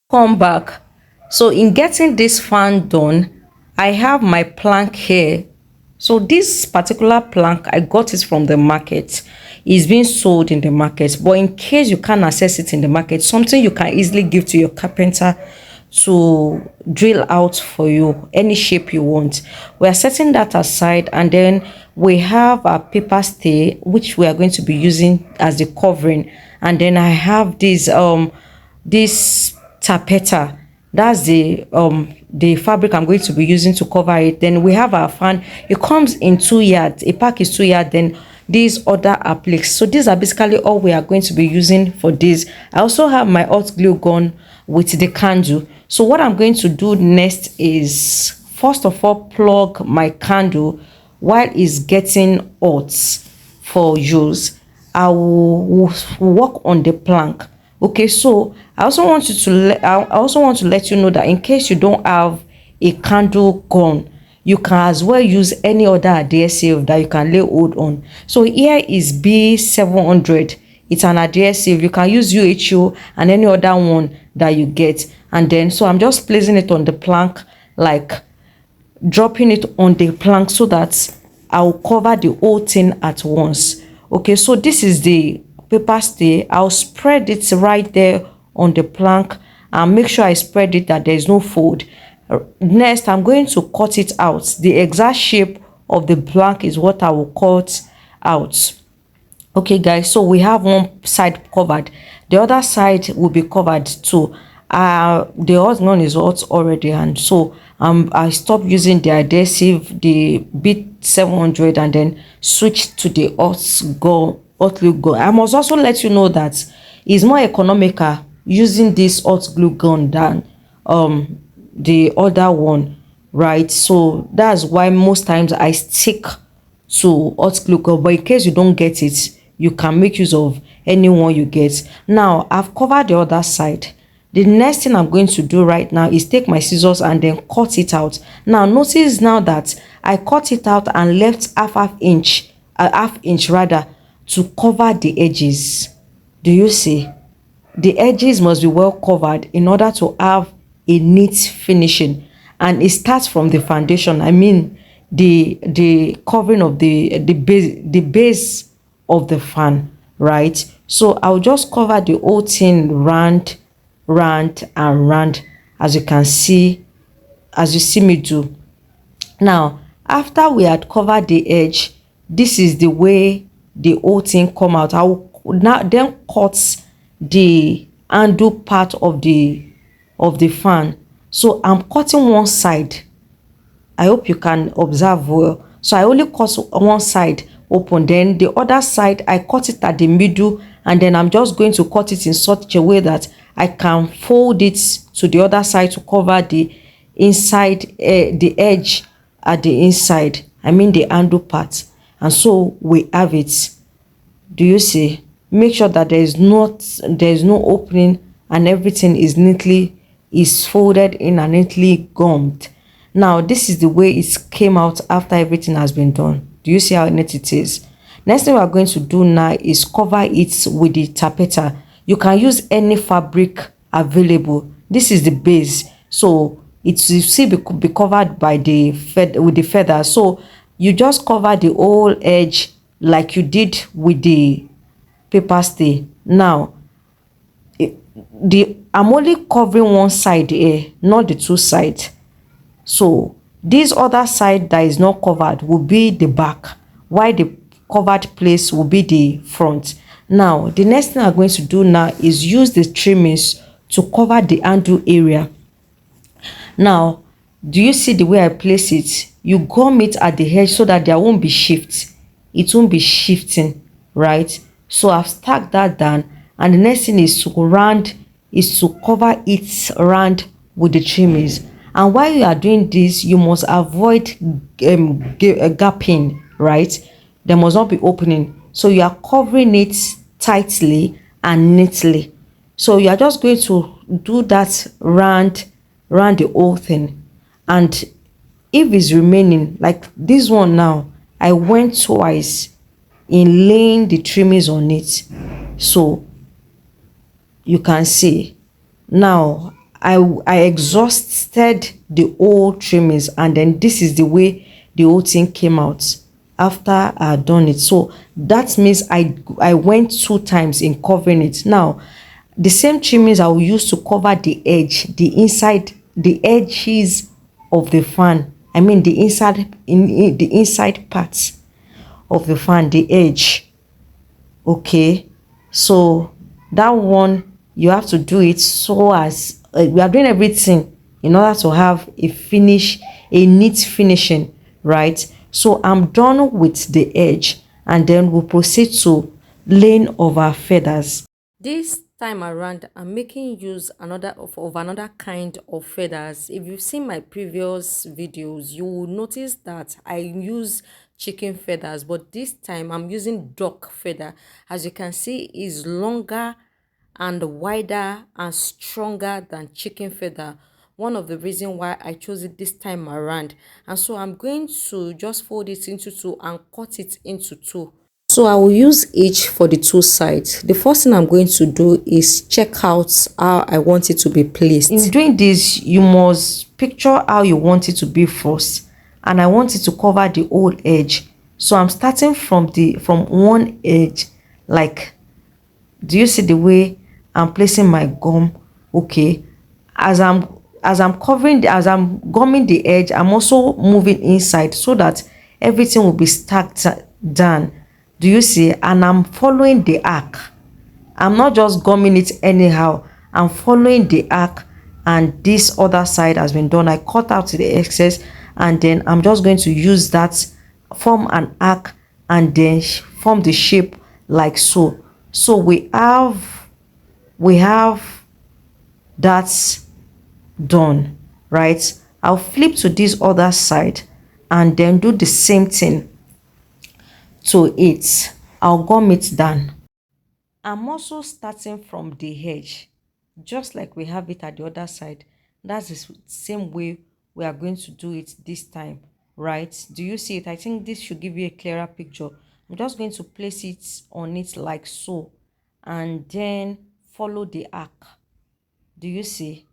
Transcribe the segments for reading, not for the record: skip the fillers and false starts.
Come back. So in getting this fan done, I have my plank here. So this particular plank, I got it from the market. It's being sold in the market, but in case you can't access it in the market, something you can easily give to your carpenter to drill out for you any shape you want. We are setting that aside, and then we have a paper stay which we are going to be using as the covering. And then I have this tapeta. That's the fabric I'm going to be using to cover it. Then we have our fan. It comes in 2 yards. A pack is 2 yards. Then these other appliques. So these are basically all we are going to be using for this. I also have my hot glue gun with the candle. So what I'm going to do next is, first of all, plug my candle while it's getting hot for use. I will work on the plank. Okay, so I also want you to let you know that in case you don't have a candle gun, you can as well use any other adhesive that you can lay hold on. So here is B700. It's an adhesive. You can use UHO and any other one that you get. And then so I'm just placing it on the plank, like dropping it on the plank so that I'll cover the whole thing at once. Okay, so this is the paper stay. I'll spread it right there on the plank and make sure I spread it that there's no fold. Next, I'm going to cut it out. The exact shape of the plank is what I will cut out. Okay guys, so we have one side covered, the other side will be covered too. The hot one is hot already, and so I stopped using the adhesive, the bit 700, and then switched to the hot glue gun. I must also let you know that it's more economical using this hot glue gun than the other one, right? So that's why most times I stick to hot glue gun, but in case you don't get it, you can make use of any one you get. Now I've covered the other side. The next thing I'm going to do right now is take my scissors and then cut it out. Now notice now that I cut it out and left half inch rather, to cover the edges. Do you see? The edges must be well covered in order to have a neat finishing, and it starts from the foundation. I mean the covering of the base of the fan, right? So I'll just cover the whole thing round and round, as you can see, as you see me do. Now after we had covered the edge, this is the way the whole thing come out. I will now then cut the handle part of the fan. So I'm cutting one side. I hope you can observe well. So I only cut one side open, then the other side I cut it at the middle, and then I'm just going to cut it in such a way that I can fold it to the other side to cover the inside, the edge at the inside, I mean the handle part. And so we have it. Do you see? Make sure that there is no opening, and everything is folded in and neatly gummed. Now this is the way it came out after everything has been done. Do you see how neat it is? Next thing we are going to do now is cover it with the tappeta. You can use any fabric available. This is the base, so it will still be covered by with the feather. So you just cover the whole edge like you did with the paper stay. Now I'm only covering one side here, not the two sides. So this other side that is not covered will be the back, while the covered place will be the front. Now the next thing I'm going to do now is use the trimmings to cover the handle area. Now do you see the way I place it? You gum it at the edge so that there won't be shift. It won't be shifting, right? So I've stacked that down, and the next thing is to cover it round with the trimmings. And while you are doing this, you must avoid gapping, right? There must not be opening. So you are covering it tightly and neatly. So you are just going to do that round the whole thing. And if it's remaining like this one now, I went twice in laying the trimmings on it. So you can see now I exhausted the old trimmings, and then this is the way the whole thing came out after I had done it. So that means I went 2 times in covering it. Now the same trimmings I will use to cover the edge, the inside, the edges of the fan. I mean the inside, in the inside parts of the fan, the edge. Okay, so that one you have to do it so as we are doing everything in order to have a finish, a neat finishing, right? So I'm done with the edge, and then we'll proceed to laying of our feathers. This time around, I'm making use of another kind of feathers. If you've seen my previous videos, you will notice that I use chicken feathers, but this time I'm using duck feather. As you can see, is longer and wider and stronger than chicken feather. One of the reasons why I chose it this time around. And so I'm going to just fold it into two and cut it into two. So I will use each for the two sides. The first thing I'm going to do is check out how I want it to be placed. In doing this, you must picture how you want it to be first. And I want it to cover the whole edge. So I'm starting from one edge. Like, do you see the way I'm placing my gum? Okay. As I'm covering as I'm gumming the edge, I'm also moving inside so that everything will be stacked down. Do you see? And I'm following the arc. I'm not just gumming it anyhow. I'm following the arc, and this other side has been done. I cut out the excess, and then I'm just going to use that, form an arc, and then form the shape like so. So we have that done, right? I'll flip to this other side and then do the same thing to it. I'll gum it down. I'm also starting from the edge, just like we have it at the other side. That's the same way we are going to do it this time, right? Do you see it? I think this should give you a clearer picture. I'm just going to place it on it like so, and then follow the arc. Do you see?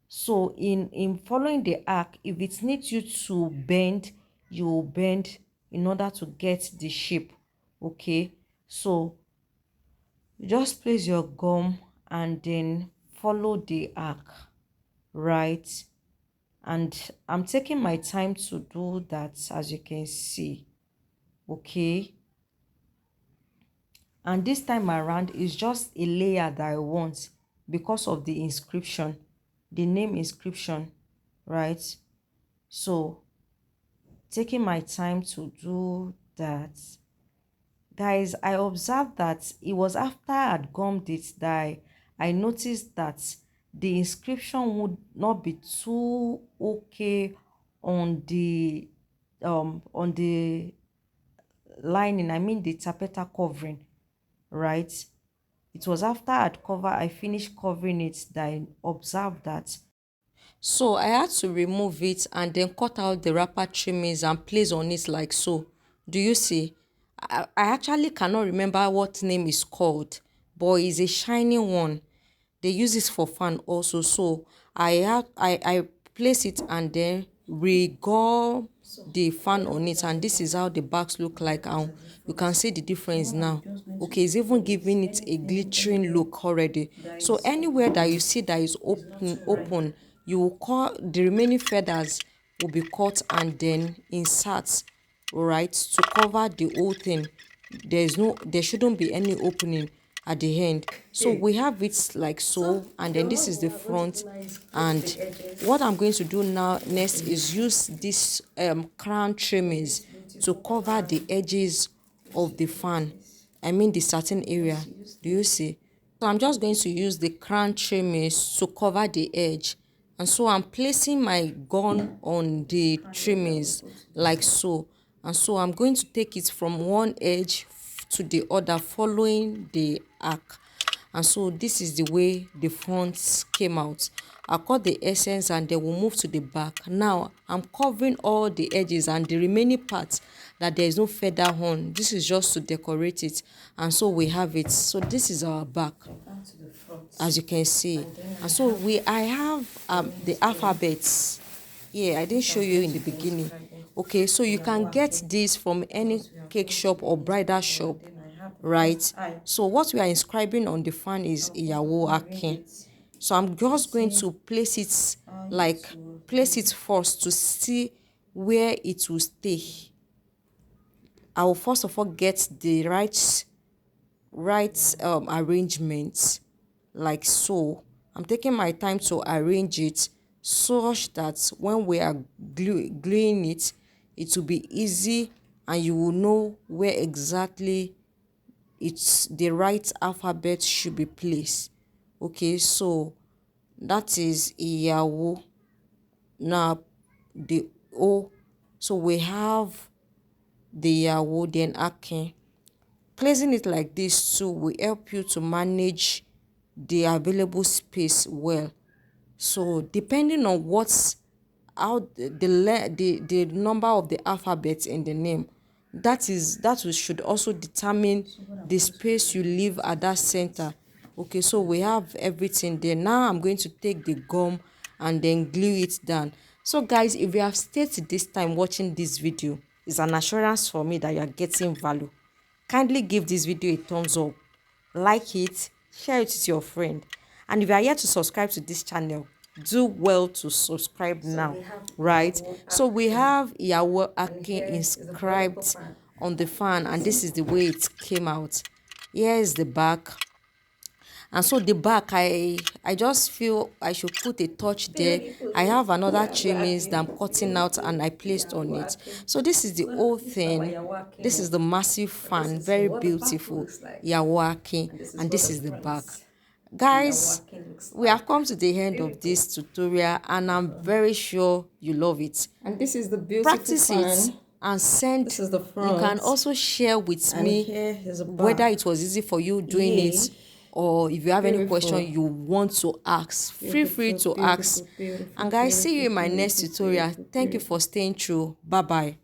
So in following the arc, if it needs you to bend, you will bend in order to get the shape. Okay, so you just place your gum and then follow the arc, right? And I'm taking my time to do that, as you can see. Okay, and this time around is just a layer that I want because of the inscription, the name inscription, right? So taking my time to do that. Guys, I observed that it was after I had gummed it that I noticed that the inscription would not be too okay on the lining, I mean the tappeta covering, right? It was after I finished covering it that I observed that. So I had to remove it and then cut out the wrapper trimmings and place on it like so. Do you see? I actually cannot remember what name is called, but it's a shiny one. They use it for fan also. So I place it and then regurg the fan on it, and this is how the bags look like, and you can see the difference now. Okay, it's even giving it a glittering look already. So anywhere that you see that is open, you will cut the remaining feathers, will be cut and then insert, right, to cover the whole thing. There shouldn't be any opening at the end. So we have it like so, and then this is the front. And what I'm going to do now next is use this crown trimmings to cover the edges of the fan, I mean the satin area. Do you see? So I'm just going to use the crown trimmings to cover the edge, and so I'm placing my gun on the trimmings like so. And so I'm going to take it from one edge to the other, following the arc. And so this is the way the front came out. I cut the essence and then we'll move to the back. Now I'm covering all the edges and the remaining parts that there is no feather on. This is just to decorate it. And so we have it. So this is our back, as you can see. And so I have the alphabets. Yeah, I didn't show you in the beginning. Okay, so you can get this from any cake shop or bridal shop, right? So what we are inscribing on the fan is Iyawo Akin. So I'm just going to place it first to see where it will stay. I will first of all get the right arrangement, like so. I'm taking my time to arrange it such that when we are gluing it, it will be easy and you will know where exactly it's the right alphabet should be placed. Okay, so that is Iyawo. Now the O, so we have the Iyawo, then Akin. Placing it like this too will help you to manage the available space well. So depending on the number of the alphabet in the name, that should also determine the space you leave at that center. Okay, so we have everything there. Now I'm going to take the gum and then glue it down. So guys, if you have stayed this time watching this video, it's an assurance for me that you are getting value. Kindly give this video a thumbs up, like it, share it with your friend, and if you are yet to subscribe to this channel, do well to subscribe now, right? So we have Iyawo Akin inscribed on the fan, and this is the way it came out. Here is the back. And so the back, I just feel I should put a touch there. I have another trimmings that I'm cutting out and I placed on it. So this is the whole thing. This is the massive fan, very beautiful, Iyawo Akin, and this is the back. Guys, we have come to the end of this tutorial and I'm very sure you love it. And this is the beautiful practice fan. It and send. This is the front. You can also share with and me whether it was easy for you doing it, or if you have any question you want to ask, feel free to ask. And guys, see you in my next tutorial. Thank you for staying through. Bye bye.